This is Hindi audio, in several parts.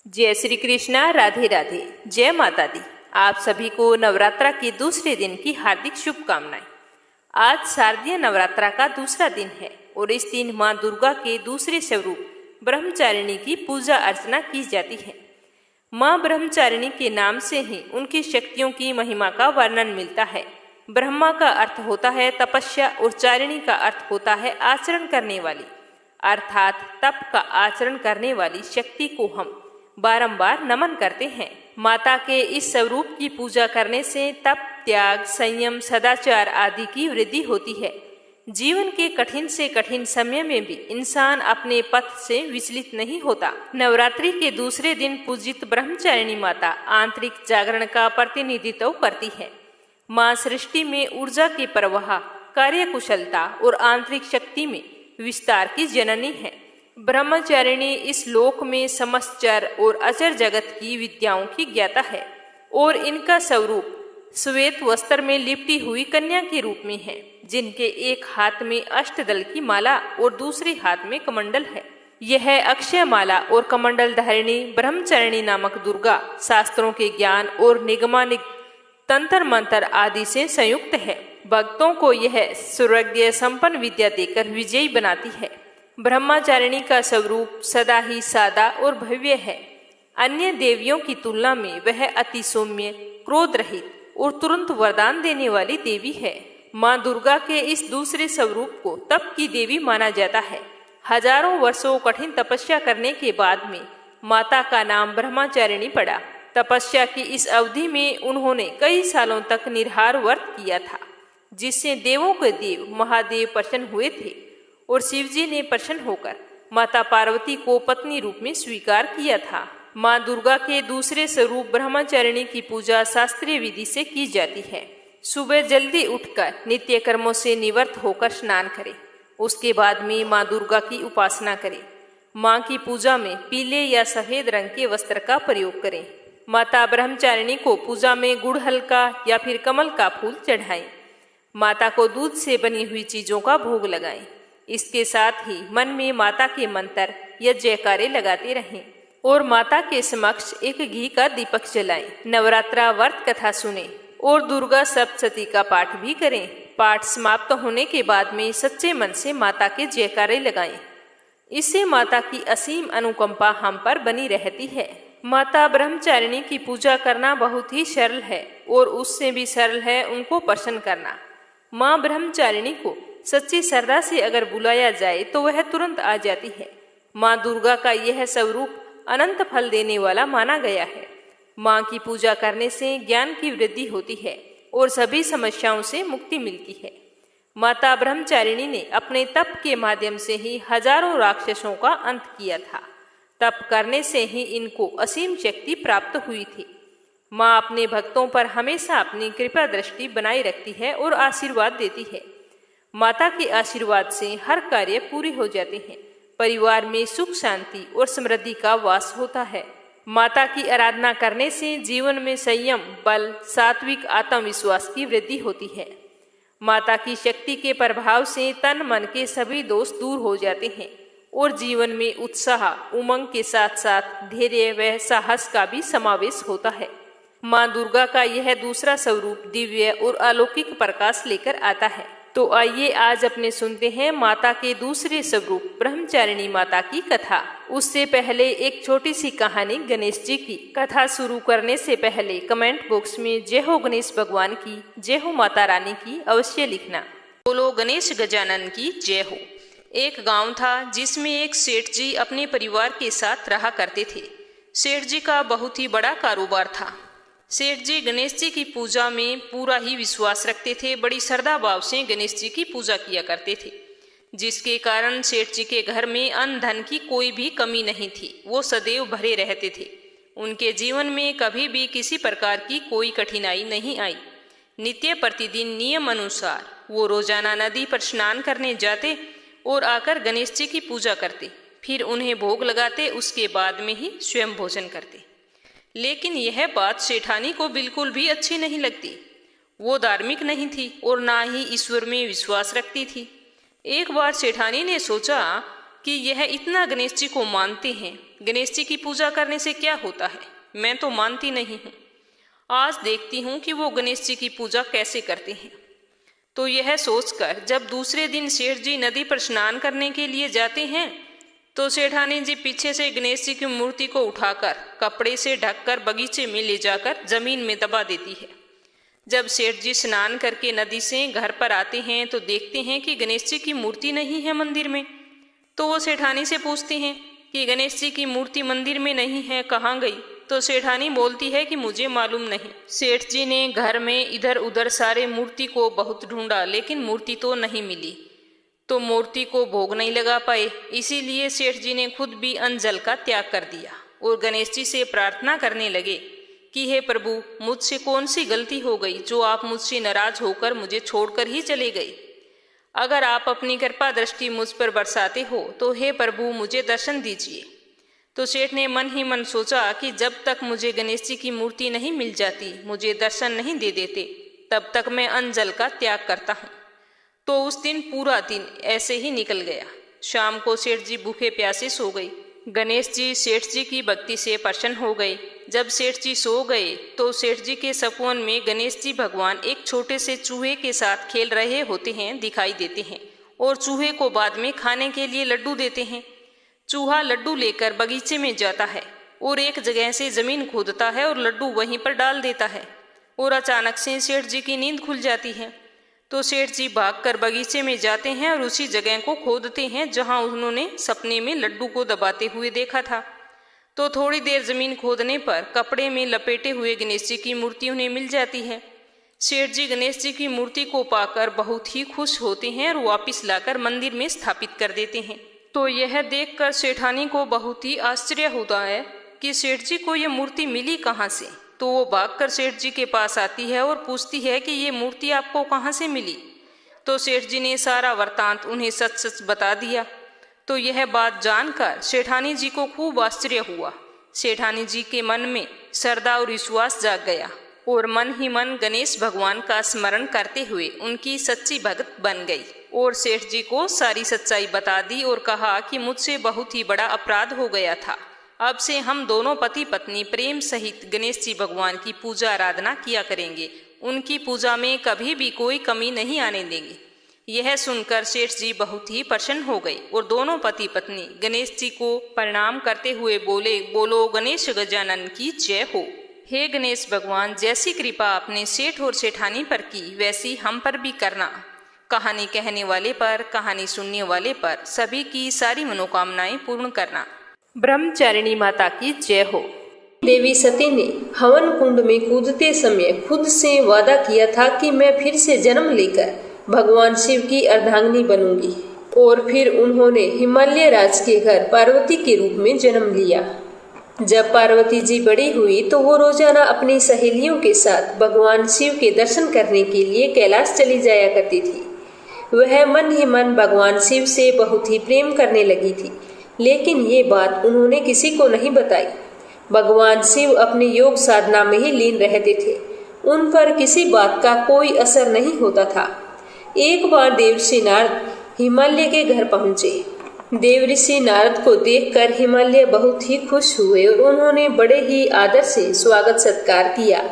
जय श्री कृष्णा, राधे राधे, जय माता दी। आप सभी को नवरात्रा के दूसरे दिन की हार्दिक शुभकामनाएं। आज शारदीय नवरात्रा का दूसरा दिन है और इस दिन माँ दुर्गा के दूसरे स्वरूप ब्रह्मचारिणी की पूजा अर्चना की जाती है। माँ ब्रह्मचारिणी के नाम से ही उनकी शक्तियों की महिमा का वर्णन मिलता है। ब्रह्मा का अर्थ होता है तपस्या और चारिणी का अर्थ होता है आचरण करने वाली, अर्थात तप का आचरण करने वाली शक्ति को हम बारंबार नमन करते हैं। माता के इस स्वरूप की पूजा करने से तप, त्याग, संयम, सदाचार आदि की वृद्धि होती है। जीवन के कठिन से कठिन समय में भी इंसान अपने पथ से विचलित नहीं होता। नवरात्रि के दूसरे दिन पूजित ब्रह्मचारिणी माता आंतरिक जागरण का प्रतिनिधित्व करती है। माँ सृष्टि में ऊर्जा के प्रवाह, कार्यकुशलता और आंतरिक शक्ति में विस्तार की जननी है। ब्रह्मचारिणी इस लोक में समस्त चर और अचर जगत की विद्याओं की ज्ञाता है और इनका स्वरूप श्वेत वस्त्र में लिपटी हुई कन्या के रूप में है, जिनके एक हाथ में अष्टदल की माला और दूसरे हाथ में कमंडल है। यह अक्षय माला और कमंडल धारिणी ब्रह्मचारिणी नामक दुर्गा शास्त्रों के ज्ञान और निगमानिक तंत्र मंत्र आदि से संयुक्त है। भक्तों को यह सुरग्य संपन्न विद्या देकर विजयी बनाती है। ब्रह्मचारिणी का स्वरूप सदा ही सादा और भव्य है। अन्य देवियों की तुलना में वह अति सौम्य, क्रोध रहित और तुरंत वरदान देने वाली देवी है। माँ दुर्गा के इस दूसरे स्वरूप को तप की देवी माना जाता है। हजारों वर्षों कठिन तपस्या करने के बाद में माता का नाम ब्रह्मचारिणी पड़ा। तपस्या की इस अवधि में उन्होंने कई सालों तक निराहार व्रत किया था, जिससे देवों के देव महादेव प्रसन्न हुए थे और शिवजी ने प्रसन्न होकर माता पार्वती को पत्नी रूप में स्वीकार किया था। माँ दुर्गा के दूसरे स्वरूप ब्रह्मचारिणी की पूजा शास्त्रीय विधि से की जाती है। सुबह जल्दी उठकर नित्य कर्मों से निवृत्त होकर स्नान करें। उसके बाद में माँ दुर्गा की उपासना करें। माँ की पूजा में पीले या सफेद रंग के वस्त्र का प्रयोग करें। माता ब्रह्मचारिणी को पूजा में गुड़हल का या फिर कमल का फूल चढ़ाएं। माता को दूध से बनी हुई चीजों का भोग लगाएं। इसके साथ ही मन में माता के मंत्र या जयकारे लगाते रहें और माता के समक्ष एक घी का दीपक जलाएं। नवरात्रा व्रत कथा सुने और दुर्गा सप्तशती का पाठ भी करें। पाठ समाप्त होने के बाद में सच्चे मन से माता के जयकारे लगाएं। इससे माता की असीम अनुकंपा हम पर बनी रहती है। माता ब्रह्मचारिणी की पूजा करना बहुत ही सरल है और उससे भी सरल है उनको प्रसन्न करना। माँ ब्रह्मचारिणी को सच्ची श्रद्धा से अगर बुलाया जाए तो वह तुरंत आ जाती है। माँ दुर्गा का यह स्वरूप अनंत फल देने वाला माना गया है। माँ की पूजा करने से ज्ञान की वृद्धि होती है और सभी समस्याओं से मुक्ति मिलती है। माता ब्रह्मचारिणी ने अपने तप के माध्यम से ही हजारों राक्षसों का अंत किया था। तप करने से ही इनको असीम शक्ति प्राप्त हुई थी। माँ अपने भक्तों पर हमेशा अपनी कृपा दृष्टि बनाए रखती है और आशीर्वाद देती है। माता के आशीर्वाद से हर कार्य पूरे हो जाते हैं। परिवार में सुख, शांति और समृद्धि का वास होता है। माता की आराधना करने से जीवन में संयम, बल, सात्विक आत्मविश्वास की वृद्धि होती है। माता की शक्ति के प्रभाव से तन मन के सभी दोष दूर हो जाते हैं और जीवन में उत्साह, उमंग के साथ साथ धैर्य व साहस का भी समावेश होता है। माँ दुर्गा का यह दूसरा स्वरूप दिव्य और अलौकिक प्रकाश लेकर आता है। तो आइए आज अपने सुनते हैं माता के दूसरे स्वरूप ब्रह्मचारिणी माता की कथा। उससे पहले एक छोटी सी कहानी गणेश जी की। कथा शुरू करने से पहले कमेंट बॉक्स में जय हो गणेश भगवान की, जय हो माता रानी की अवश्य लिखना। बोलो गणेश गजानन की जय हो। एक गांव था जिसमें एक सेठ जी अपने परिवार के साथ रहा करते थे। सेठ जी का बहुत ही बड़ा कारोबार था। सेठ जी गणेश जी की पूजा में पूरा ही विश्वास रखते थे। बड़ी श्रद्धा भाव से गणेश जी की पूजा किया करते थे, जिसके कारण सेठ जी के घर में अन्न धन की कोई भी कमी नहीं थी। वो सदैव भरे रहते थे। उनके जीवन में कभी भी किसी प्रकार की कोई कठिनाई नहीं आई। नित्य प्रतिदिन नियम अनुसार वो रोजाना नदी पर स्नान करने जाते और आकर गणेश जी की पूजा करते, फिर उन्हें भोग लगाते। उसके बाद में ही स्वयं भोजन करते। लेकिन यह बात सेठानी को बिल्कुल भी अच्छी नहीं लगती। वो धार्मिक नहीं थी और ना ही ईश्वर में विश्वास रखती थी। एक बार सेठानी ने सोचा कि यह इतना गणेश जी को मानते हैं। गणेश जी की पूजा करने से क्या होता है, मैं तो मानती नहीं हूँ। आज देखती हूँ कि वो गणेश जी की पूजा कैसे करते हैं। तो यह सोचकर जब दूसरे दिन सेठ जी नदी पर स्नान करने के लिए जाते हैं तो सेठानी जी पीछे से गणेश जी की मूर्ति को उठाकर कपड़े से ढककर बगीचे में ले जाकर जमीन में दबा देती है। जब सेठ जी स्नान करके नदी से घर पर आते हैं तो देखते हैं कि गणेश जी की मूर्ति नहीं है मंदिर में। तो वो सेठानी से पूछते हैं कि गणेश जी की मूर्ति मंदिर में नहीं है, कहाँ गई? तो सेठानी बोलती है कि मुझे मालूम नहीं। सेठ जी ने घर में इधर उधर सारे मूर्ति को बहुत ढूंढा लेकिन मूर्ति तो नहीं मिली, तो मूर्ति को भोग नहीं लगा पाए। इसीलिए सेठ जी ने खुद भी अन्न जल का त्याग कर दिया और गणेश जी से प्रार्थना करने लगे कि हे प्रभु, मुझसे कौन सी गलती हो गई जो आप मुझसे नाराज होकर मुझे छोड़कर ही चले गए। अगर आप अपनी कृपा दृष्टि मुझ पर बरसाते हो तो हे प्रभु मुझे दर्शन दीजिए। तो सेठ ने मन ही मन सोचा कि जब तक मुझे गणेश जी की मूर्ति नहीं मिल जाती, मुझे दर्शन नहीं दे देते, तब तक मैं अन्न जल का त्याग करता हूँ। तो उस दिन पूरा दिन ऐसे ही निकल गया। शाम को सेठ जी भूखे प्यासे सो गए। गणेश जी सेठ जी की भक्ति से प्रसन्न हो गए। जब सेठ जी सो गए तो सेठ जी के सपन में गणेश जी भगवान एक छोटे से चूहे के साथ खेल रहे होते हैं दिखाई देते हैं और चूहे को बाद में खाने के लिए लड्डू देते हैं। चूहा लड्डू लेकर बगीचे में जाता है और एक जगह से जमीन खोदता है और लड्डू वहीं पर डाल देता है और अचानक से सेठ जी की नींद खुल जाती है। तो सेठ जी भागकर बगीचे में जाते हैं और उसी जगह को खोदते हैं जहां उन्होंने सपने में लड्डू को दबाते हुए देखा था। तो थोड़ी देर जमीन खोदने पर कपड़े में लपेटे हुए गणेश जी की मूर्ति उन्हें मिल जाती है। सेठ जी गणेश जी की मूर्ति को पाकर बहुत ही खुश होते हैं और वापस लाकर मंदिर में स्थापित कर देते हैं। तो यह देखकर सेठानी को बहुत ही आश्चर्य होता है कि सेठ जी को यह मूर्ति मिली कहाँ से। तो वो भागकर सेठ जी के पास आती है और पूछती है कि ये मूर्ति आपको कहाँ से मिली। तो सेठ जी ने सारा वृत्तांत उन्हें सच सच बता दिया। तो यह बात जानकर सेठानी जी को खूब आश्चर्य हुआ। सेठानी जी के मन में श्रद्धा और विश्वास जाग गया और मन ही मन गणेश भगवान का स्मरण करते हुए उनकी सच्ची भक्त बन गई और सेठ जी को सारी सच्चाई बता दी और कहा कि मुझसे बहुत ही बड़ा अपराध हो गया था। अब से हम दोनों पति पत्नी प्रेम सहित गणेश जी भगवान की पूजा आराधना किया करेंगे। उनकी पूजा में कभी भी कोई कमी नहीं आने देंगे। यह सुनकर सेठ जी बहुत ही प्रसन्न हो गए और दोनों पति पत्नी गणेश जी को प्रणाम करते हुए बोले, बोलो गणेश गजानन की जय हो। हे गणेश भगवान, जैसी कृपा आपने सेठ और सेठानी पर की वैसी हम पर भी करना। कहानी कहने वाले पर, कहानी सुनने वाले पर सभी की सारी मनोकामनाएं पूर्ण करना। ब्रह्मचारिणी माता की जय हो। देवी सती ने हवन कुंड में कूदते समय खुद से वादा किया था कि मैं फिर से जन्म लेकर भगवान शिव की अर्धांगिनी बनूंगी और फिर उन्होंने हिमालय राज के घर पार्वती के रूप में जन्म लिया। जब पार्वती जी बड़ी हुई तो वो रोजाना अपनी सहेलियों के साथ भगवान शिव के दर्शन करने के लिए कैलाश चली जाया करती थी। वह मन ही मन भगवान शिव से बहुत ही प्रेम करने लगी थी, लेकिन ये बात उन्होंने किसी को नहीं बताई। भगवान शिव अपनी योग साधना में ही लीन रहते थे। उन पर किसी बात का कोई असर नहीं होता था। एक बार देवर्षि नारद हिमालय के घर पहुंचे। देवर्षि नारद को देखकर हिमालय बहुत ही खुश हुए और उन्होंने बड़े ही आदर से स्वागत सत्कार किया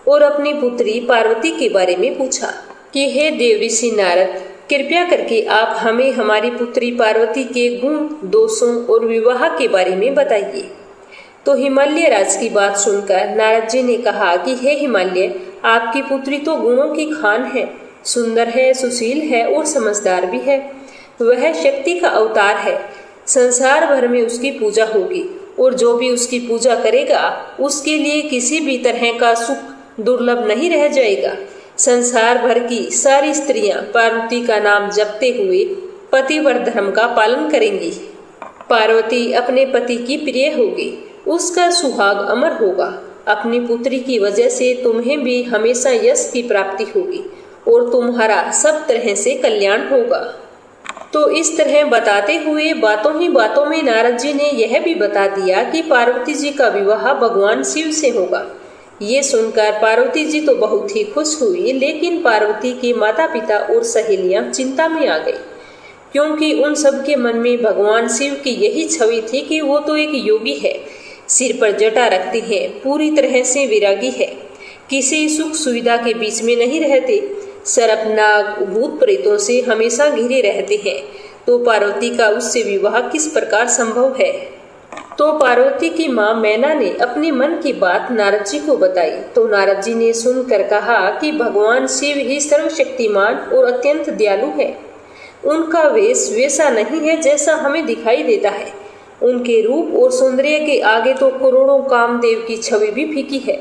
और अपनी पुत्री पार्वती के बारे में पूछा कि हे देवर्षि नारद, कृपया करके आप हमें हमारी पुत्री पार्वती के गुण, दोषों और विवाह के बारे में बताइए। तो हिमालय राज की बात सुनकर नारद जी ने कहा कि हे हिमालय, आपकी पुत्री तो गुणों की खान है, सुंदर है, सुशील है और समझदार भी है। वह शक्ति का अवतार है। संसार भर में उसकी पूजा होगी और जो भी उसकी पूजा करेगा उसके लिए किसी भी तरह का सुख दुर्लभ नहीं रह जाएगा। संसार भर की सारी स्त्रियां पार्वती का नाम जपते हुए पतिव्रत धर्म का पालन करेंगी। पार्वती अपने पति की प्रिय होगी, उसका सुहाग अमर होगा। अपनी पुत्री की वजह से तुम्हें भी हमेशा यश की प्राप्ति होगी और तुम्हारा सब तरह से कल्याण होगा। तो इस तरह बताते हुए बातों ही बातों में नारद जी ने यह भी बता दिया कि पार्वती जी का विवाह भगवान शिव से होगा। ये सुनकर पार्वती जी तो बहुत ही खुश हुई, लेकिन पार्वती के माता पिता और सहेलियां चिंता में आ गई, क्योंकि उन सब के मन में भगवान शिव की यही छवि थी कि वो तो एक योगी है, सिर पर जटा रखते हैं, पूरी तरह से विरागी है, किसी सुख सुविधा के बीच में नहीं रहते, सर्प नाग भूत प्रेतों से हमेशा घिरे रहते हैं। तो पार्वती का उससे विवाह किस प्रकार संभव है? तो पार्वती की माँ मैना ने अपने मन की बात नारद जी को बताई। तो नारद जी ने सुनकर कहा कि भगवान शिव ही सर्वशक्तिमान और अत्यंत दयालु है। उनका वेश वैसा नहीं है जैसा हमें दिखाई देता है। उनके रूप और सौंदर्य के आगे तो करोड़ों कामदेव की छवि भी फीकी है।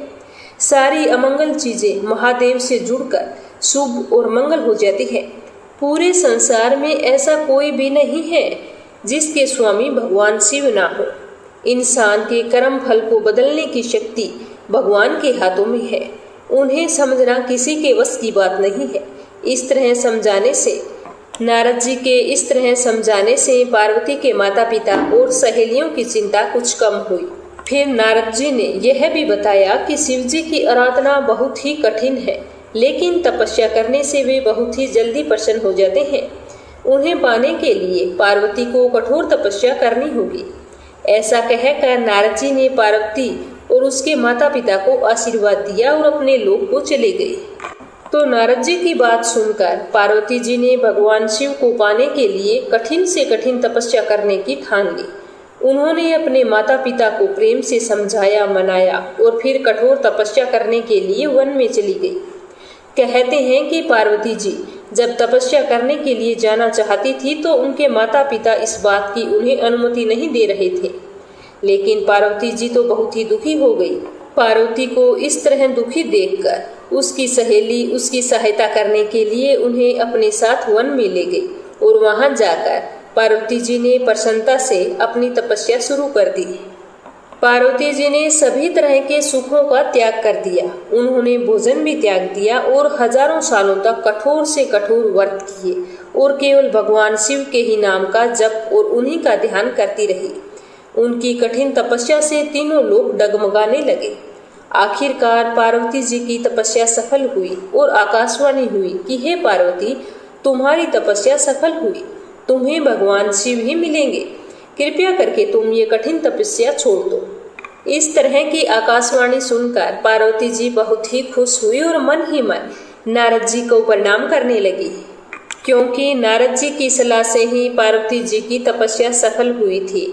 सारी अमंगल चीजें महादेव से जुड़कर शुभ और मंगल हो जाती है। पूरे संसार में ऐसा कोई भी नहीं है जिसके स्वामी भगवान शिव ना हो। इंसान के कर्म फल को बदलने की शक्ति भगवान के हाथों में है। उन्हें समझना किसी के वश की बात नहीं है। इस तरह समझाने से नारद जी के इस तरह समझाने से पार्वती के माता पिता और सहेलियों की चिंता कुछ कम हुई। फिर नारद जी ने यह भी बताया कि शिव जी की आराधना बहुत ही कठिन है, लेकिन तपस्या करने से वे बहुत ही जल्दी प्रसन्न हो जाते हैं। उन्हें पाने के लिए पार्वती को कठोर तपस्या करनी होगी। ऐसा कहकर नारद जी ने पार्वती और उसके माता पिता को आशीर्वाद दिया और अपने लोक को चले गए। तो नारद जी की बात सुनकर पार्वती जी ने भगवान शिव को पाने के लिए कठिन से कठिन तपस्या करने की ठान ली। उन्होंने अपने माता पिता को प्रेम से समझाया, मनाया और फिर कठोर तपस्या करने के लिए वन में चली गई। कहते हैं कि पार्वती जी जब तपस्या करने के लिए जाना चाहती थी तो उनके माता पिता इस बात की उन्हें अनुमति नहीं दे रहे थे। लेकिन पार्वती जी तो बहुत ही दुखी हो गई। पार्वती को इस तरह दुखी देखकर उसकी सहेली उसकी सहायता करने के लिए उन्हें अपने साथ वन में ले गई और वहां जाकर पार्वती जी ने प्रसन्नता से अपनी तपस्या शुरू कर दी। पार्वती जी ने सभी तरह के सुखों का त्याग कर दिया। उन्होंने भोजन भी त्याग दिया और हजारों सालों तक कठोर से कठोर व्रत किए और केवल भगवान शिव के ही नाम का जप और उन्हीं का ध्यान करती रही। उनकी कठिन तपस्या से तीनों लोग डगमगाने लगे। आखिरकार पार्वती जी की तपस्या सफल हुई और आकाशवाणी हुई कि हे पार्वती, तुम्हारी तपस्या सफल हुई, तुम्हें भगवान शिव ही मिलेंगे, कृपया करके तुम ये कठिन तपस्या छोड़ दो। इस तरह की आकाशवाणी सुनकर पार्वती जी बहुत ही खुश हुई और मन ही मन नारद जी को प्रणाम करने लगी, क्योंकि नारद जी की सलाह से ही पार्वती जी की तपस्या सफल हुई थी।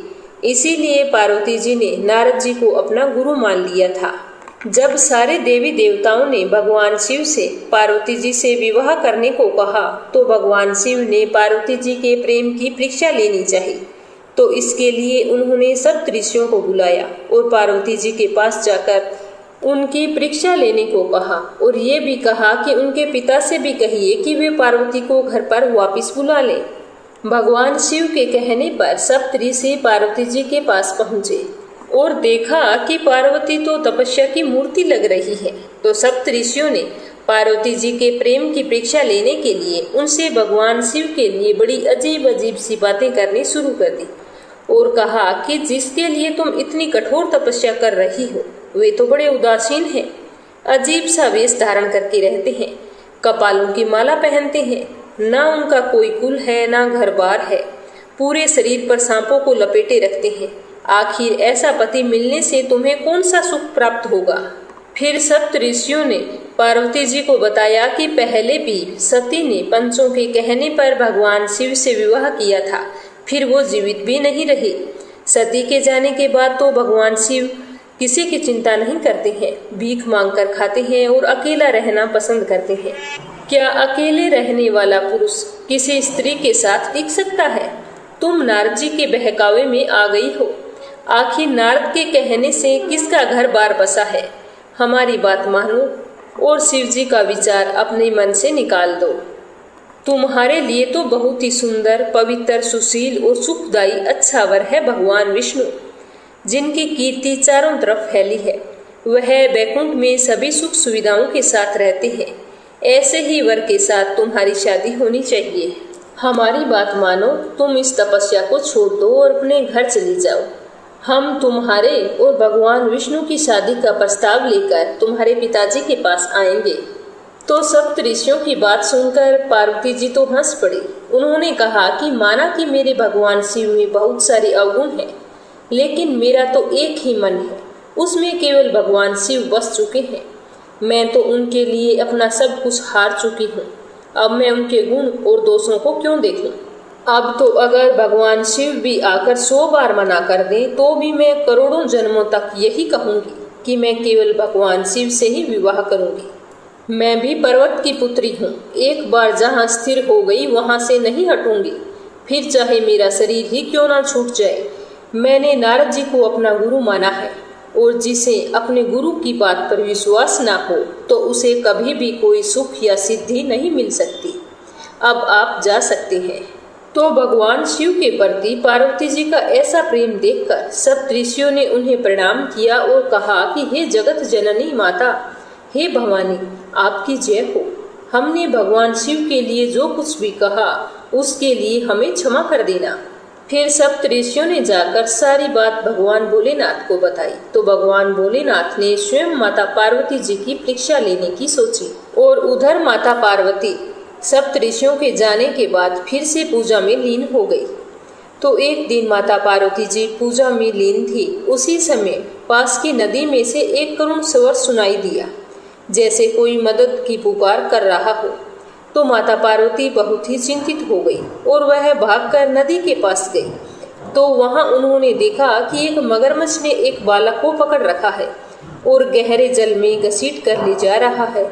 इसीलिए पार्वती जी ने नारद जी को अपना गुरु मान लिया था। जब सारे देवी देवताओं ने भगवान शिव से पार्वती जी से विवाह करने को कहा तो भगवान शिव ने पार्वती जी के प्रेम की परीक्षा लेनी चाहिए। तो इसके लिए उन्होंने सब ऋषियों को बुलाया और पार्वती जी के पास जाकर उनकी परीक्षा लेने को कहा और ये भी कहा कि उनके पिता से भी कहिए कि वे पार्वती को घर पर वापस बुला लें। भगवान शिव के कहने पर सब ऋषि पार्वती जी के पास पहुँचे और देखा कि पार्वती तो तपस्या की मूर्ति लग रही है। तो सप्त ऋषियों ने पार्वती जी के प्रेम की परीक्षा लेने के लिए उनसे भगवान शिव के लिए बड़ी अजीब अजीब सी बातें करनी शुरू कर दी और कहा कि जिसके लिए तुम इतनी कठोर तपस्या कर रही हो वे तो बड़े उदासीन हैं, अजीब सा वेश धारण करके रहते हैं, कपालों की माला पहनते हैं, ना उनका कोई कुल है ना घर बार है, पूरे शरीर पर सांपों को लपेटे रखते हैं। आखिर ऐसा पति मिलने से तुम्हें कौन सा सुख प्राप्त होगा? फिर सप्त ऋषियों ने पार्वती जी को बताया कि पहले भी सती ने पंचों के कहने पर भगवान शिव से विवाह किया था, फिर वो जीवित भी नहीं रही। सती के जाने के बाद तो भगवान शिव किसी की चिंता नहीं करते हैं, भीख मांगकर खाते हैं और अकेला रहना पसंद करते हैं। क्या अकेले रहने वाला पुरुष किसी स्त्री के साथ टिक सकता है? तुम नारद जी के बहकावे में आ गई हो। आखिर नारद के कहने से किसका घर बार बसा है? हमारी बात मानो और शिव जी का विचार अपने मन से निकाल दो। तुम्हारे लिए तो बहुत ही सुंदर, पवित्र, सुशील और सुखदायी अच्छा वर है भगवान विष्णु, जिनकी कीर्ति चारों तरफ फैली है। वह बैकुंठ में सभी सुख सुविधाओं के साथ रहते हैं। ऐसे ही वर के साथ तुम्हारी शादी होनी चाहिए। हमारी बात मानो, तुम इस तपस्या को छोड़ दो और अपने घर चली जाओ। हम तुम्हारे और भगवान विष्णु की शादी का प्रस्ताव लेकर तुम्हारे पिताजी के पास आएंगे। तो सप्त ऋषियों की बात सुनकर पार्वती जी तो हंस पड़ी। उन्होंने कहा कि माना कि मेरे भगवान शिव में बहुत सारे अवगुण हैं, लेकिन मेरा तो एक ही मन है, उसमें केवल भगवान शिव बस चुके हैं। मैं तो उनके लिए अपना सब कुछ हार चुकी हूँ। अब मैं उनके गुण और दोषों को क्यों देखूं? अब तो अगर भगवान शिव भी आकर 100 बार मना कर दें तो भी मैं करोड़ों जन्मों तक यही कहूंगी कि मैं केवल भगवान शिव से ही विवाह करूंगी। मैं भी पर्वत की पुत्री हूँ, एक बार जहाँ स्थिर हो गई वहाँ से नहीं हटूंगी, फिर चाहे मेरा शरीर ही क्यों ना छूट जाए। मैंने नारद जी को अपना गुरु माना है, और जिसे अपने गुरु की बात पर विश्वास ना हो तो उसे कभी भी कोई सुख या सिद्धि नहीं मिल सकती। अब आप जा सकते हैं। तो भगवान शिव के प्रति पार्वती जी का ऐसा प्रेम देखकर सप्त ऋषियों ने उन्हें प्रणाम किया और कहा कि हे जगत जननी माता, हे भवानी, आपकी जय हो। हमने भगवान शिव के लिए जो कुछ भी कहा उसके लिए हमें क्षमा कर देना। फिर सप्त ऋषियों ने जाकर सारी बात भगवान भोलेनाथ को बताई। तो भगवान भोलेनाथ ने स्वयं माता पार्वती जी की परीक्षा लेने की सोची, और उधर माता पार्वती सप्त ऋषियों के जाने के बाद फिर से पूजा में लीन हो गई। तो एक दिन माता पार्वती जी पूजा में लीन थी, उसी समय पास की नदी में से एक करुण स्वर सुनाई दिया, जैसे कोई मदद की पुकार कर रहा हो। तो माता पार्वती बहुत ही चिंतित हो गई और वह भागकर नदी के पास गई। तो वहां उन्होंने देखा कि एक मगरमच्छ ने एक बालक को पकड़ रखा है और गहरे जल में घसीट कर ले जा रहा है।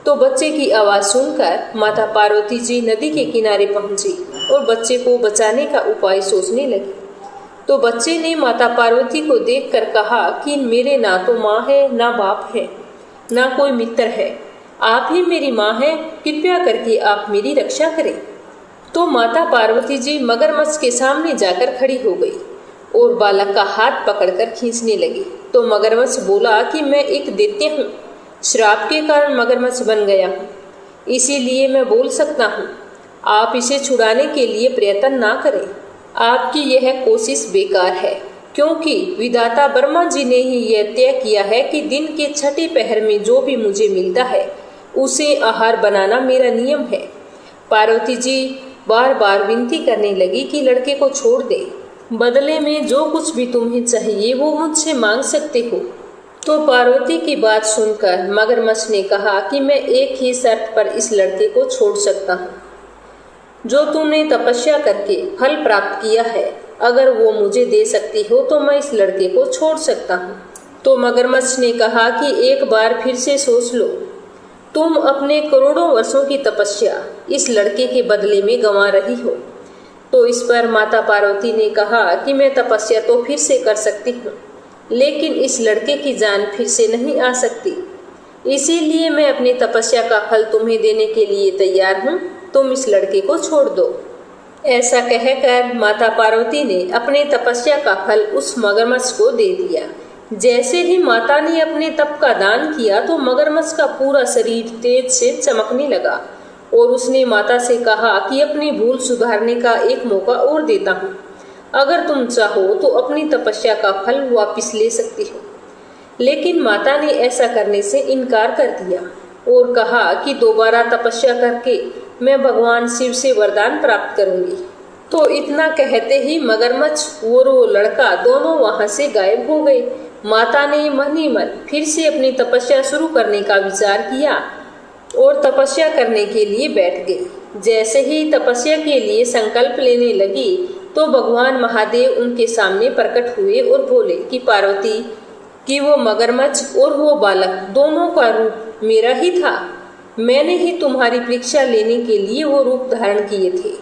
तो बच्चे की आवाज सुनकर माता पार्वती जी नदी के किनारे पहुंची और बच्चे को बचाने का उपाय सोचने लगी। तो बच्चे ने माता पार्वती को देखकर कहा कि मेरे ना तो माँ है, ना बाप है, ना कोई मित्र है, आप ही मेरी माँ हैं, कृपया करके आप मेरी रक्षा करें। तो माता पार्वती जी मगरमच्छ के सामने जाकर खड़ी हो गई और बालक का हाथ पकड़कर खींचने लगी। तो मगरमच्छ बोला कि मैं एक दैत्य हूँ, श्राप के कारण मगरमच्छ बन गया हूँ, इसीलिए मैं बोल सकता हूँ। आप इसे छुड़ाने के लिए प्रयत्न ना करें, आपकी यह कोशिश बेकार है, क्योंकि विधाता ब्रह्मा जी ने ही यह तय किया है कि दिन के छठे पहर में जो भी मुझे मिलता है उसे आहार बनाना मेरा नियम है। पार्वती जी बार बार विनती करने लगी कि लड़के को छोड़ दे, बदले में जो कुछ भी तुम्हें चाहिए वो मुझसे मांग सकते हो। तो पार्वती की बात सुनकर मगरमच्छ ने कहा कि मैं एक ही शर्त पर इस लड़के को छोड़ सकता हूँ, जो तुमने तपस्या करके फल प्राप्त किया है, अगर वो मुझे दे सकती हो तो मैं इस लड़के को छोड़ सकता हूँ। तो मगरमच्छ ने कहा कि एक बार फिर से सोच लो, तुम अपने करोड़ों वर्षों की तपस्या इस लड़के के बदले में गंवा रही हो। तो इस पर माता पार्वती ने कहा कि मैं तपस्या तो फिर से कर सकती हूँ, लेकिन इस लड़के की जान फिर से नहीं आ सकती, इसीलिए मैं अपनी तपस्या का फल तुम्हें देने के लिए तैयार हूँ, तुम इस लड़के को छोड़ दो। ऐसा कहकर माता पार्वती ने अपने तपस्या का फल उस मगरमच्छ को दे दिया। जैसे ही माता ने अपने तप का दान किया तो मगरमच्छ का पूरा शरीर तेज से चमकने लगा और उसने माता से कहा कि अपनी भूल सुधारने का एक मौका और देता हूँ, अगर तुम चाहो तो अपनी तपस्या का फल वापस ले सकती हो। लेकिन माता ने ऐसा करने से इनकार कर दिया और कहा कि दोबारा तपस्या करके मैं भगवान शिव से वरदान प्राप्त करूंगी। तो इतना कहते ही मगरमच्छ और वो लड़का दोनों वहां से गायब हो गए। माता ने मन ही मन फिर से अपनी तपस्या शुरू करने का विचार किया और तपस्या करने के लिए बैठ गई। जैसे ही तपस्या के लिए संकल्प लेने लगी तो भगवान महादेव उनके सामने प्रकट हुए और बोले कि पार्वती, कि वो मगरमच्छ और वो बालक दोनों का रूप मेरा ही था। मैंने ही तुम्हारी परीक्षा लेने के लिए वो रूप धारण किए थे।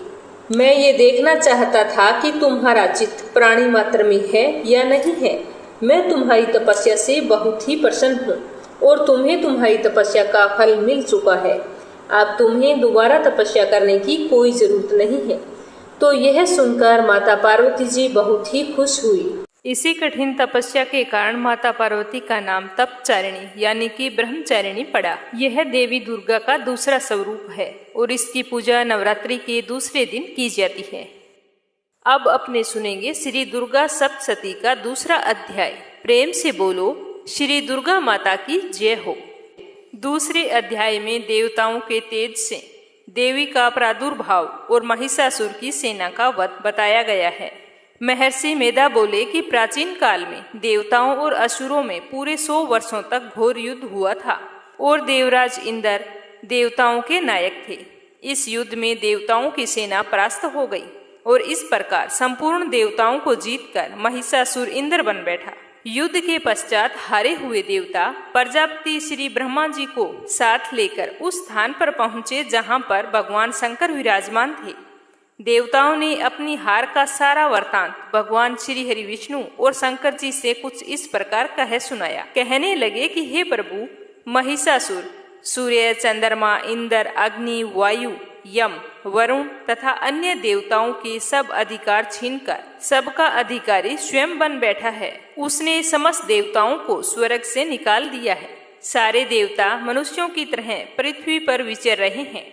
मैं ये देखना चाहता था कि तुम्हारा चित्त प्राणी मात्र में है या नहीं है। मैं तुम्हारी तपस्या से बहुत ही प्रसन्न हूँ और तुम्हें तुम्हारी तपस्या का फल मिल चुका है। अब तुम्हें दोबारा तपस्या करने की कोई जरूरत नहीं है। तो यह सुनकर माता पार्वती जी बहुत ही खुश हुई। इसी कठिन तपस्या के कारण माता पार्वती का नाम तपचारिणी यानी कि ब्रह्मचारिणी पड़ा। यह देवी दुर्गा का दूसरा स्वरूप है और इसकी पूजा नवरात्रि के दूसरे दिन की जाती है। अब अपने सुनेंगे श्री दुर्गा सप्तशती का दूसरा अध्याय। प्रेम से बोलो श्री दुर्गा माता की जय हो। दूसरे अध्याय में देवताओं के तेज से देवी का प्रादुर्भाव और महिषासुर की सेना का वध बताया गया है। महर्षि मेधा बोले कि प्राचीन काल में देवताओं और असुरों में पूरे 100 वर्षों तक घोर युद्ध हुआ था और देवराज इंद्र देवताओं के नायक थे। इस युद्ध में देवताओं की सेना परास्त हो गई और इस प्रकार संपूर्ण देवताओं को जीतकर महिषासुर इंद्र बन बैठा। युद्ध के पश्चात हारे हुए देवता प्रजापति श्री ब्रह्मा जी को साथ लेकर उस स्थान पर पहुंचे जहां पर भगवान शंकर विराजमान थे। देवताओं ने अपनी हार का सारा वृतांत भगवान श्री हरि विष्णु और शंकर जी से कुछ इस प्रकार कह सुनाया। कहने लगे कि हे प्रभु, महिषासुर सूर्य, चंद्रमा, इंद्र, अग्नि, वायु, यम, वरुण तथा अन्य देवताओं के सब अधिकार छीनकर सबका अधिकारी स्वयं बन बैठा है। उसने समस्त देवताओं को स्वर्ग से निकाल दिया है। सारे देवता मनुष्यों की तरह पृथ्वी पर विचर रहे हैं।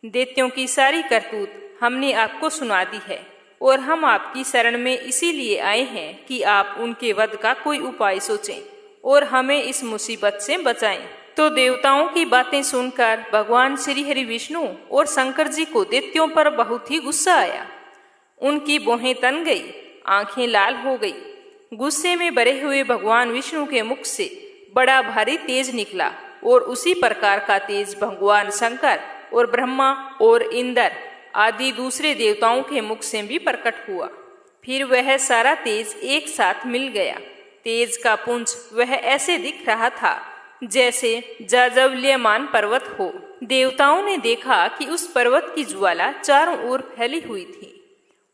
दैत्यों की सारी करतूत हमने आपको सुना दी है और हम आपकी शरण में इसीलिए आए हैं कि आप उनके वध का कोई उपाय सोचें और हमें इस मुसीबत से बचाएं। तो देवताओं की बातें सुनकर भगवान श्री हरि विष्णु और शंकर जी को दैत्यों पर बहुत ही गुस्सा आया। उनकी भौहें तन गई, आंखें लाल हो गई। गुस्से में भरे हुए भगवान विष्णु के मुख से बड़ा भारी तेज निकला और उसी प्रकार का तेज भगवान शंकर और ब्रह्मा और इंद्र आदि दूसरे देवताओं के मुख से भी प्रकट हुआ। फिर वह सारा तेज एक साथ मिल गया। तेज का पुंज वह ऐसे दिख रहा था जैसे जाजवल्यमान पर्वत हो। देवताओं ने देखा कि उस पर्वत की ज्वाला चारों ओर फैली हुई थी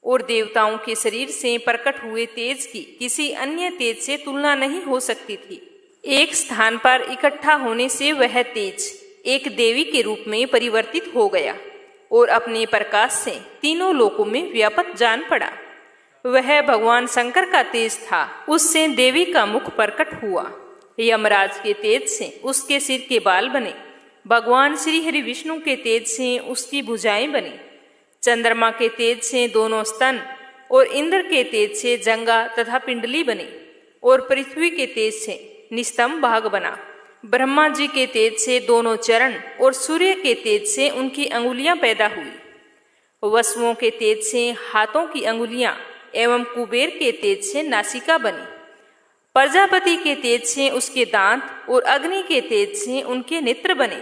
और देवताओं के शरीर से प्रकट हुए तेज की किसी अन्य तेज से तुलना नहीं हो सकती थी। एक स्थान पर इकट्ठा होने से वह तेज एक देवी के रूप में परिवर्तित हो गया और अपने प्रकाश से तीनों लोकों में व्यापक जान पड़ा। वह भगवान शंकर का तेज था। उससे देवी का मुख प्रकट हुआ। यमराज के तेज से उसके सिर के बाल बने। भगवान श्री हरि विष्णु के तेज से उसकी भुजाएं बनी। चंद्रमा के तेज से दोनों स्तन और इंद्र के तेज से जंगा तथा पिंडली बनी और पृथ्वी के तेज से निस्तंभ भाग बना। ब्रह्मा जी के तेज से दोनों चरण और सूर्य के तेज से उनकी अंगुलियां पैदा हुई। वसुओं के तेज से हाथों की अंगुलियां एवं कुबेर के तेज से नासिका बनी। प्रजापति के तेज से उसके दांत और अग्नि के तेज से उनके नेत्र बने।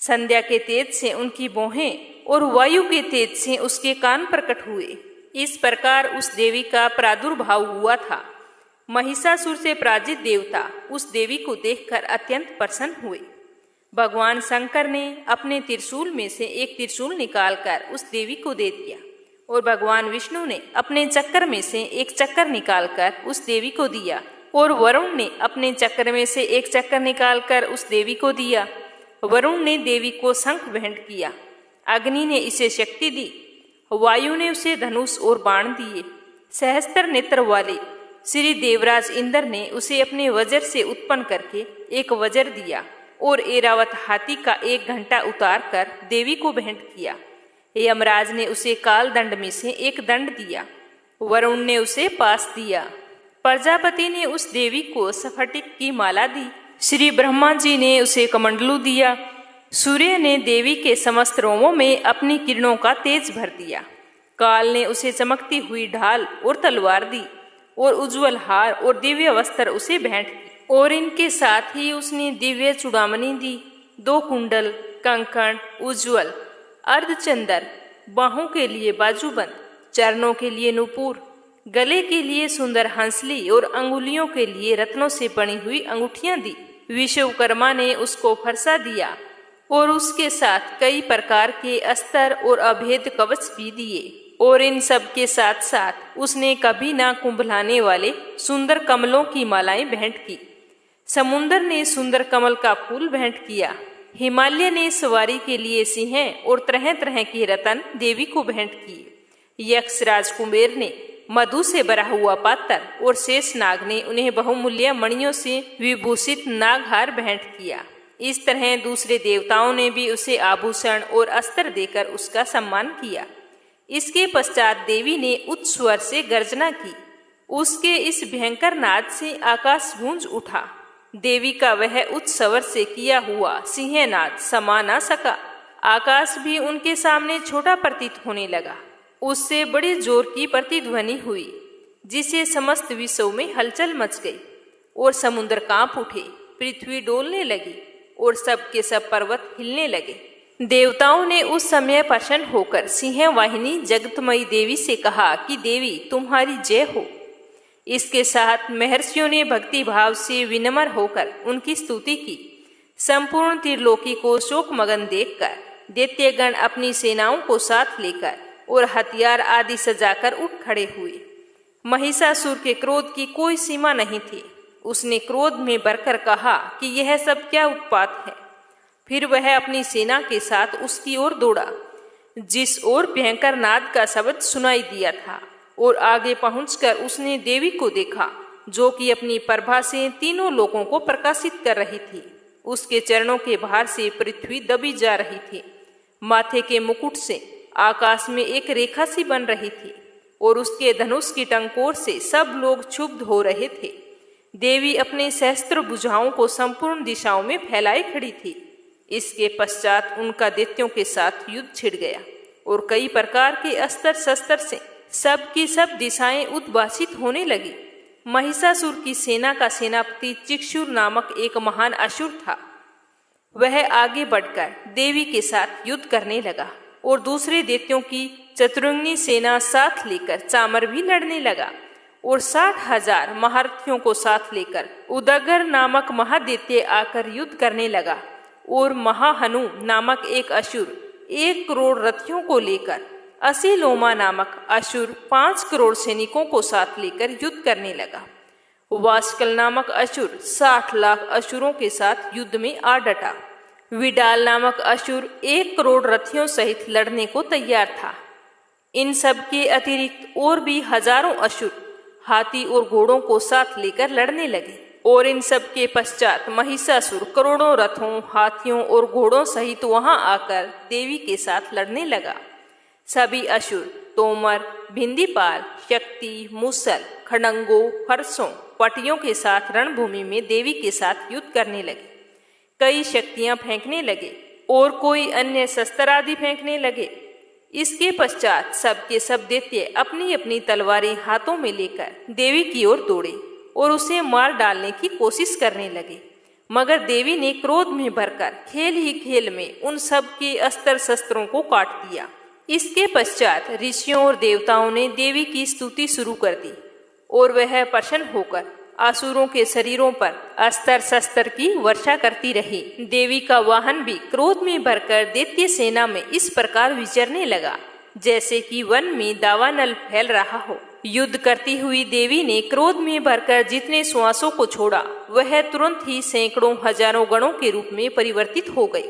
संध्या के तेज से उनकी भौहें और वायु के तेज से उसके कान प्रकट हुए। इस प्रकार उस देवी का प्रादुर्भाव हुआ था। महिषासुर से पराजित देवता उस देवी को देखकर अत्यंत प्रसन्न हुए। भगवान शंकर ने अपने त्रिशूल में से एक त्रिशूल निकालकर उस देवी को दे दिया और भगवान विष्णु ने अपने चक्र में से एक चक्र निकालकर उस देवी को दिया और वरुण ने अपने चक्र में से एक चक्र निकालकर उस देवी को दिया। वरुण ने देवी को शंख भेंट किया। अग्नि ने इसे शक्ति दी। वायु ने उसे धनुष और बाण दिए। सहस्त्र नेत्र वाले श्री देवराज इंद्र ने उसे अपने वज्र से उत्पन्न करके एक वज्र दिया और ऐरावत हाथी का एक घंटा उतार कर देवी को भेंट किया। यमराज ने उसे काल दंड में से एक दंड दिया। वरुण ने उसे पास दिया। प्रजापति ने उस देवी को स्फटिक की माला दी। श्री ब्रह्मा जी ने उसे कमंडलू दिया। सूर्य ने देवी के समस्त रोमों में अपनी किरणों का तेज भर दिया। काल ने उसे चमकती हुई ढाल और तलवार दी और उज्जवल हार और दिव्य वस्त्र उसे भेंट की और इनके साथ ही उसने दिव्य चूड़ामणि दी। 2 कुंडल, कंकण, उज्जवल अर्धचंदर, बाहों के लिए बाजूबंद, चरणों के लिए नुपुर, गले के लिए सुंदर हंसली और अंगुलियों के लिए रत्नों से बनी हुई अंगूठियां दी। विश्वकर्मा ने उसको फरसा दिया और उसके साथ कई प्रकार के अस्त्र और अभेद कवच भी दिए और इन सब के साथ साथ उसने कभी ना कुंभलाने वाले सुंदर कमलों की मालाएं भेंट की। समुंदर ने सुंदर कमल का फूल भेंट किया। हिमालय ने सवारी के लिए सिंह और तरह तरह के रतन देवी को भेंट किए। यक्षराज कुबेर ने मधु से भरा हुआ पात्र और शेष नाग ने उन्हें बहुमूल्य मणियों से विभूषित नागहार भेंट किया। इस तरह दूसरे देवताओं ने भी उसे आभूषण और अस्त्र देकर उसका सम्मान किया। इसके पश्चात देवी ने उच्च स्वर से गर्जना की। उसके इस भयंकर नाद से आकाश गूंज उठा। देवी का वह उच्च स्वर से किया हुआ सिंहनाद समा न सका। आकाश भी उनके सामने छोटा प्रतीत होने लगा। उससे बड़े जोर की प्रतिध्वनि हुई, जिसे समस्त विश्व में हलचल मच गई और समुद्र कांप उठे, पृथ्वी डोलने लगी और सब के सब पर्वत हिलने लगे। देवताओं ने उस समय प्रसन्न होकर सिंह वाहिनी जगतमयी देवी से कहा कि देवी तुम्हारी जय हो। इसके साथ महर्षियों ने भक्ति भाव से विनम्र होकर उनकी स्तुति की। संपूर्ण त्रिलोकी को शोकमगन देखकर दैत्यगण अपनी सेनाओं को साथ लेकर और हथियार आदि सजाकर उठ खड़े हुए। महिषासुर के क्रोध की कोई सीमा नहीं थी। उसने क्रोध में भरकर कहा कि यह सब क्या उत्पात है। फिर वह अपनी सेना के साथ उसकी ओर दौड़ा, जिस ओर भयंकर नाद का शब्द सुनाई दिया था, और आगे पहुंचकर उसने देवी को देखा, जो कि अपनी प्रभा से तीनों लोगों को प्रकाशित कर रही थी। उसके चरणों के भार से पृथ्वी दबी जा रही थी। माथे के मुकुट से आकाश में एक रेखा सी बन रही थी और उसके धनुष की टंकोर से सब लोग क्षुब्ध हो रहे थे। देवी अपने सहस्त्र भुजाओं को संपूर्ण दिशाओं में फैलाए खड़ी थी। इसके पश्चात उनका दैत्यों के साथ युद्ध छिड़ गया और कई प्रकार के अस्त्र शस्त्र से सब की सब दिशाएं उद्भासित होने लगी। महिषासुर की सेना का सेनापति चिक्षुर नामक एक महान असुर था। वह आगे बढ़कर देवी के साथ युद्ध करने लगा और दूसरे दैत्यों की चतुरंगी सेना साथ लेकर चामर भी लड़ने लगा और 60,000 महारथियों को साथ लेकर उदगर नामक महादैत्य आकर युद्ध करने लगा और महाहनु नामक एक असुर 1 करोड़ रथियों को लेकर असीलोमा नामक असुर 5 करोड़ सैनिकों को साथ लेकर युद्ध करने लगा। वास्कल नामक असुर 60 लाख असुरों के साथ युद्ध में आ डटा। विडाल नामक असुर 1 करोड़ रथियों सहित लड़ने को तैयार था। इन सब के अतिरिक्त और भी हजारों असुर हाथी और घोड़ों को साथ लेकर लड़ने लगे और इन सब के पश्चात महिषासुर करोड़ों रथों, हाथियों और घोड़ों सहित वहां आकर देवी के साथ लड़ने लगा। सभी असुर तोमर, भिंदीपाल, शक्ति, मूसल, खड़ंगों, फरसों, पटियों के साथ रणभूमि में देवी के साथ युद्ध करने लगे। कई शक्तियां फेंकने लगे और कोई अन्य शस्त्र आदि फेंकने लगे। इसके पश्चात सबके सब दैत्य अपनी अपनी तलवारें हाथों में लेकर देवी की ओर दौड़े और उसे मार डालने की कोशिश करने लगे, मगर देवी ने क्रोध में भरकर खेल ही खेल में उन सब के अस्त्र शस्त्रों को काट दिया। इसके पश्चात ऋषियों और देवताओं ने देवी की स्तुति शुरू कर दी और वह प्रसन्न होकर असुरों के शरीरों पर अस्त्र शस्त्र की वर्षा करती रही। देवी का वाहन भी क्रोध में भरकर दैत्य सेना में इस प्रकार विचरने लगा जैसे कि वन में दावानल फैल रहा हो। युद्ध करती हुई देवी ने क्रोध में भरकर जितने श्वासों को छोड़ा वह तुरंत ही सैकड़ों हजारों गणों के रूप में परिवर्तित हो गई।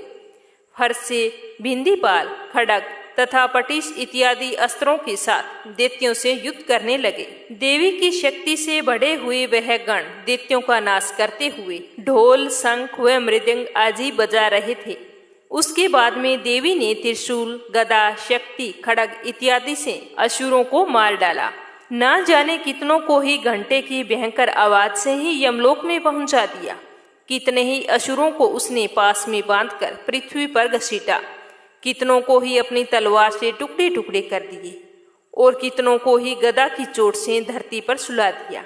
हर्ष से भिंदीपाल, खड़ग तथा पटिश इत्यादि अस्त्रों के साथ दैत्यों से युद्ध करने लगे। देवी की शक्ति से बढ़े हुए वह गण दैत्यों का नाश करते हुए ढोल, शंख व मृदंग आदि बजा रहे थे। उसके बाद में देवी ने त्रिशूल, गदा, शक्ति, खड़ग इत्यादि से असुरों को मार डाला। न जाने कितनों को ही घंटे की भयंकर आवाज से ही यमलोक में पहुंचा दिया। कितने ही असुरों को उसने पास में बांधकर पृथ्वी पर घसीटा। कितनों को ही अपनी तलवार से टुकड़े टुकड़े कर दिए और कितनों को ही गदा की चोट से धरती पर सुला दिया।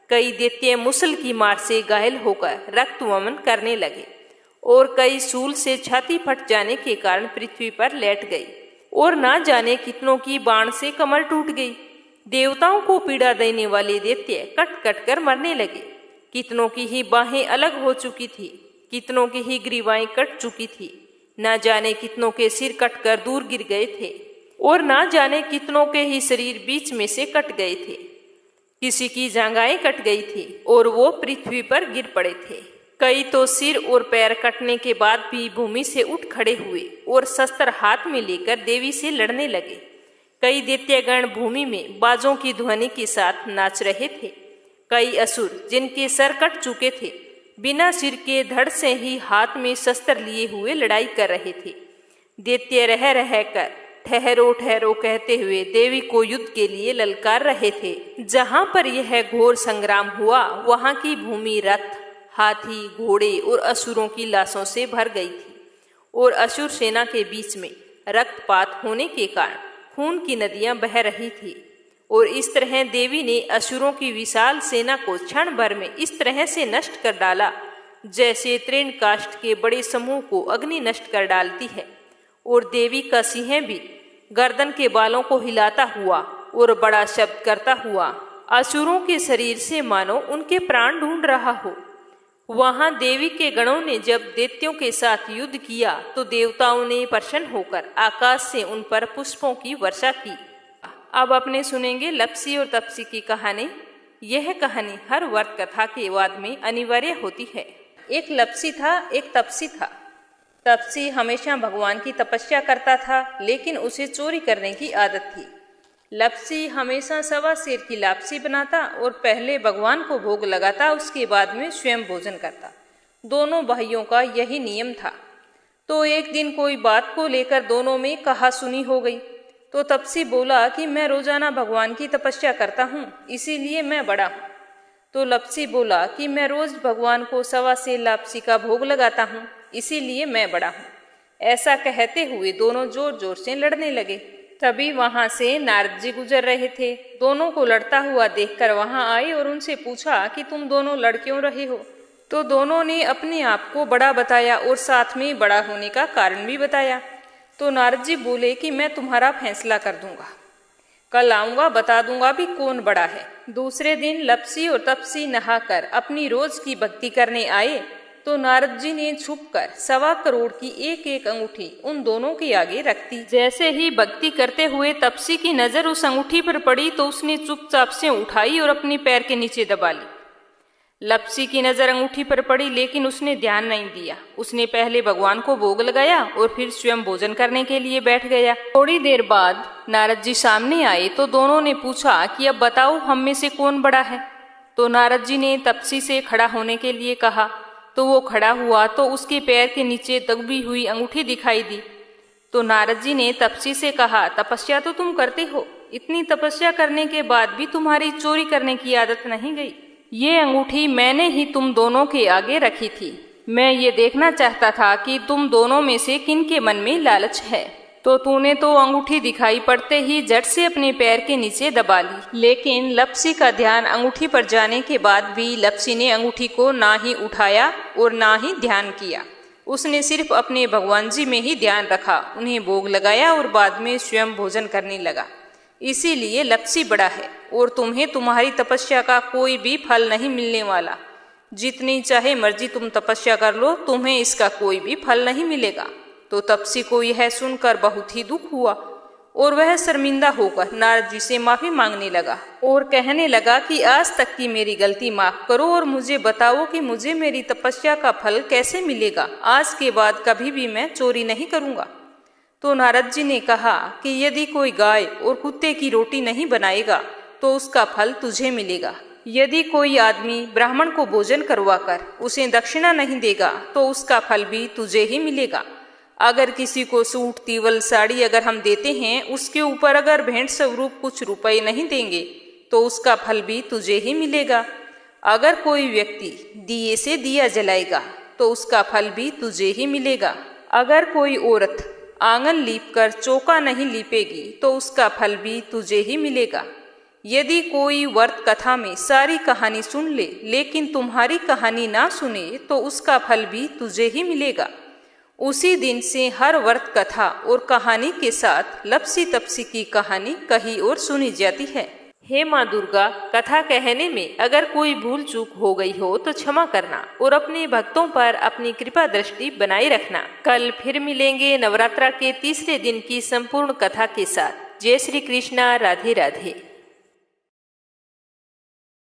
कई दैत्य मुसल की मार से घायल होकर रक्त वमन करने लगे और कई सूल से छाती फट जाने के कारण पृथ्वी पर लेट गई और ना जाने कितनों की बाण से कमर टूट गई। देवताओं को पीड़ा देने वाले दैत्य कट कट कर मरने लगे। कितनों की ही बाहें अलग हो चुकी थी, कितनों की ही ग्रीवाएं कट चुकी थी। न जाने कितनों के सिर कटकर दूर गिर गए थे और न जाने कितनों के ही शरीर बीच में से कट गए थे। किसी की जांघाएं कट गई थी और वो पृथ्वी पर गिर पड़े थे। कई तो सिर और पैर कटने के बाद भी भूमि से उठ खड़े हुए और शस्त्र हाथ में लेकर देवी से लड़ने लगे। कई दैत्यगण भूमि में बाजों की ध्वनि के साथ नाच रहे थे। कई असुर जिनके सर कट चुके थे बिना सिर के धड़ से ही हाथ में शस्त्र लिए हुए लड़ाई कर रहे थे। दैत्य रह रहकर ठहरो ठहरो कहते हुए देवी को युद्ध के लिए ललकार रहे थे। जहां पर यह घोर संग्राम हुआ वहां की भूमि रथ, हाथी, घोड़े और असुरों की लाशों से भर गई थी और असुर सेना के बीच में रक्तपात होने के कारण खून की नदियां बह रही थी। और इस तरह देवी ने असुरों की विशाल सेना को क्षण भर में इस तरह से नष्ट कर डाला जैसे तृणकाष्ठ के बड़े समूह को अग्नि नष्ट कर डालती है। और देवी का सिंह भी गर्दन के बालों को हिलाता हुआ और बड़ा शब्द करता हुआ असुरों के शरीर से मानो उनके प्राण ढूंढ रहा हो। वहां देवी के गणों ने जब दैत्यों के साथ युद्ध किया तो देवताओं ने प्रसन्न होकर आकाश से उन पर पुष्पों की वर्षा की। अब अपने सुनेंगे लप्सी और तप्सी की कहानी। यह कहानी हर व्रत कथा के बाद में अनिवार्य होती है। एक लप्सी था, एक तप्सी था। तप्सी हमेशा भगवान की तपस्या करता था, लेकिन उसे चोरी करने की आदत थी। लप्सी हमेशा सवा सेर की लापसी बनाता और पहले भगवान को भोग लगाता, उसके बाद में स्वयं भोजन करता। दोनों भाइयों का यही नियम था। तो एक दिन कोई बात को लेकर दोनों में कहासुनी हो गई। तो तप्सी बोला कि मैं रोजाना भगवान की तपस्या करता हूँ, इसीलिए मैं बड़ा हूँ। तो लप्सी बोला कि मैं रोज भगवान को सवा सेर लापसी का भोग लगाता हूँ, इसीलिए मैं बड़ा हूँ। ऐसा कहते हुए दोनों जोर जोर से लड़ने लगे। तभी वहां से नारद जी गुजर रहे थे। दोनों को लड़ता हुआ देखकर वहां आए और उनसे पूछा कि तुम दोनों लड़ क्यों रहे हो। तो दोनों ने अपने आप को बड़ा बताया और साथ में बड़ा होने का कारण भी बताया। तो नारद जी बोले कि मैं तुम्हारा फैसला कर दूंगा, कल आऊंगा, बता दूंगा भी कौन बड़ा है। दूसरे दिन लप्सी और तप्सी नहाकर अपनी रोज की भक्ति करने आए तो नारद जी ने छुपकर 1.25 करोड़ की एक एक अंगूठी उन दोनों के आगे रख दी। जैसे ही भक्ति करते हुए तप्सी की नजर उस अंगूठी पर पड़ी तो उसने चुपचाप से उठाई और अपनी पैर के नीचे दबा ली। लप्सी की नजर अंगूठी पर पड़ी, लेकिन उसने ध्यान नहीं दिया। उसने पहले भगवान को भोग लगाया और फिर स्वयं भोजन करने के लिए बैठ गया। थोड़ी देर बाद नारद जी सामने आए तो दोनों ने पूछा कि अब बताओ हम में से कौन बड़ा है। तो नारद जी ने तप्सी से खड़ा होने के लिए कहा। तो वो खड़ा हुआ तो उसके पैर के नीचे दबी हुई अंगूठी दिखाई दी। तो नारद जी ने तप्सी से कहा, तपस्या तो तुम करते हो, इतनी तपस्या करने के बाद भी तुम्हारी चोरी करने की आदत नहीं गई। ये अंगूठी मैंने ही तुम दोनों के आगे रखी थी। मैं ये देखना चाहता था कि तुम दोनों में से किन के मन में लालच है। तो तूने तो अंगूठी दिखाई पड़ते ही झट से अपने पैर के नीचे दबा ली। लेकिन लप्सी का ध्यान अंगूठी पर जाने के बाद भी लप्सी ने अंगूठी को ना ही उठाया और ना ही ध्यान किया। उसने सिर्फ अपने भगवान जी में ही ध्यान रखा, उन्हें भोग लगाया और बाद में स्वयं भोजन करने लगा। इसीलिए लप्सी बड़ा है और तुम्हें तुम्हारी तपस्या का कोई भी फल नहीं मिलने वाला। जितनी चाहे मर्जी तुम तपस्या कर लो, तुम्हें इसका कोई भी फल नहीं मिलेगा। तो तप्सी को यह सुनकर बहुत ही दुख हुआ और वह शर्मिंदा होकर नारद जी से माफी मांगने लगा और कहने लगा कि आज तक की मेरी गलती माफ करो और मुझे बताओ कि मुझे मेरी तपस्या का फल कैसे मिलेगा। आज के बाद कभी भी मैं चोरी नहीं करूंगा। तो नारद जी ने कहा कि यदि कोई गाय और कुत्ते की रोटी नहीं बनाएगा तो उसका फल तुझे मिलेगा। यदि कोई आदमी ब्राह्मण को भोजन करवाकर उसे दक्षिणा नहीं देगा तो उसका फल भी तुझे ही मिलेगा। अगर किसी को सूट, तीवल, साड़ी अगर हम देते हैं, उसके ऊपर अगर भेंट स्वरूप कुछ रुपए नहीं देंगे तो उसका फल भी तुझे ही मिलेगा। अगर कोई व्यक्ति दिए से दिया जलाएगा तो उसका फल भी तुझे ही मिलेगा। अगर कोई औरत आंगन लीपकर चौका नहीं लीपेगी तो उसका फल भी तुझे ही मिलेगा। यदि कोई व्रत कथा में सारी कहानी सुन ले लेकिन तुम्हारी कहानी ना सुने तो उसका फल भी तुझे ही मिलेगा। उसी दिन से हर व्रत कथा और कहानी के साथ लप्सी तप्सी की कहानी कही और सुनी जाती है। हे माँ दुर्गा, कथा कहने में अगर कोई भूल चूक हो गई हो तो क्षमा करना और अपने भक्तों पर अपनी कृपा दृष्टि बनाए रखना। कल फिर मिलेंगे नवरात्रा के तीसरे दिन की संपूर्ण कथा के साथ। जय श्री कृष्णा, राधे राधे।